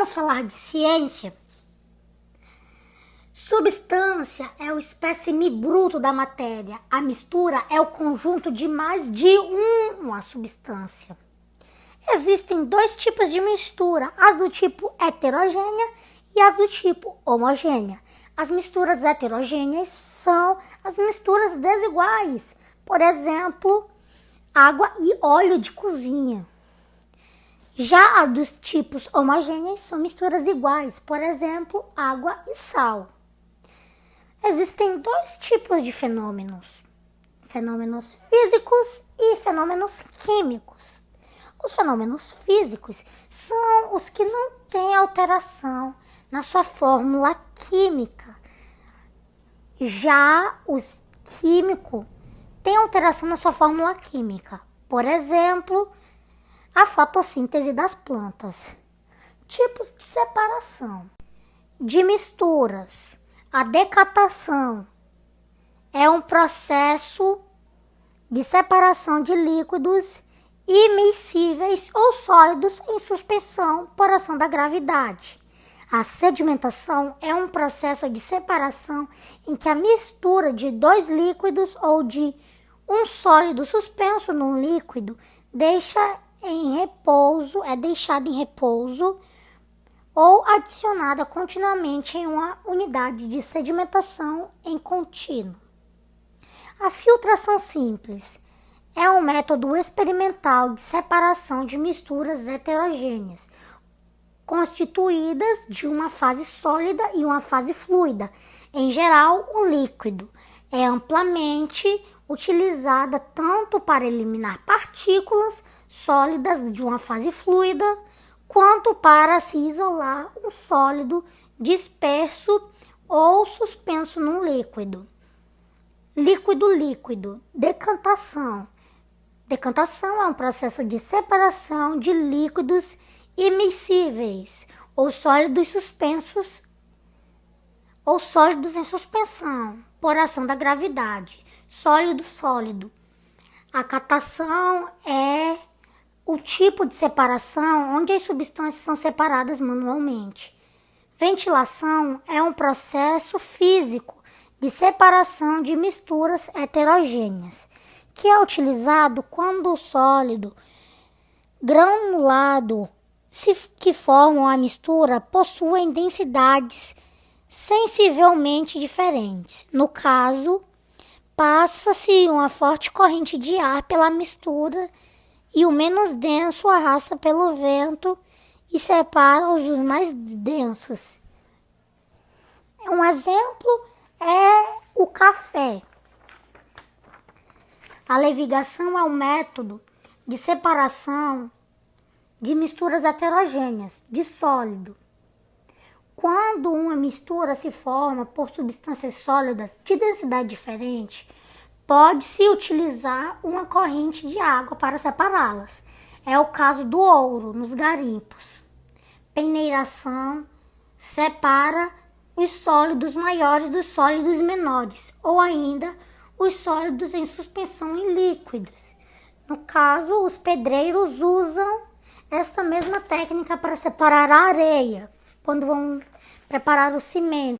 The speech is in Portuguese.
Vamos falar de ciência? Substância é o espécime bruto da matéria. A mistura é o conjunto de mais de uma substância. Existem dois tipos de mistura, as do tipo heterogênea e as do tipo homogênea. As misturas heterogêneas são as misturas desiguais, por exemplo, água e óleo de cozinha. Já as dos tipos homogêneos são misturas iguais, por exemplo, água e sal. Existem dois tipos de fenômenos: fenômenos físicos e fenômenos químicos. Os fenômenos físicos são os que não têm alteração na sua fórmula química. Já os químicos têm alteração na sua fórmula química. Por exemplo, a fotossíntese das plantas. Tipos de separação de misturas. A decatação é um processo de separação de líquidos imiscíveis ou sólidos em suspensão por ação da gravidade. A sedimentação é um processo de separação em que a mistura de dois líquidos ou de um sólido suspenso num líquido é deixada em repouso ou adicionada continuamente em uma unidade de sedimentação em contínuo. A filtração simples é um método experimental de separação de misturas heterogêneas, constituídas de uma fase sólida e uma fase fluida, em geral um líquido. É amplamente utilizada tanto para eliminar partículas sólidas de uma fase fluida, quanto para se isolar um sólido disperso ou suspenso num líquido. Líquido-líquido. Decantação. Decantação é um processo de separação de líquidos imiscíveis ou sólidos suspensos ou sólidos em suspensão por ação da gravidade. Sólido-sólido. A catação é o tipo de separação onde as substâncias são separadas manualmente. Ventilação é um processo físico de separação de misturas heterogêneas, que é utilizado quando o sólido granulado que formam a mistura possuem densidades sensivelmente diferentes. No caso, passa-se uma forte corrente de ar pela mistura e o menos denso arrasta pelo vento e separa os mais densos. Um exemplo é o café. A levigação é um método de separação de misturas heterogêneas de sólido. Quando uma mistura se forma por substâncias sólidas de densidade diferente, pode-se utilizar uma corrente de água para separá-las. É o caso do ouro nos garimpos. Peneiração separa os sólidos maiores dos sólidos menores, ou ainda os sólidos em suspensão em líquidos. No caso, os pedreiros usam esta mesma técnica para separar a areia, quando vão preparar o cimento.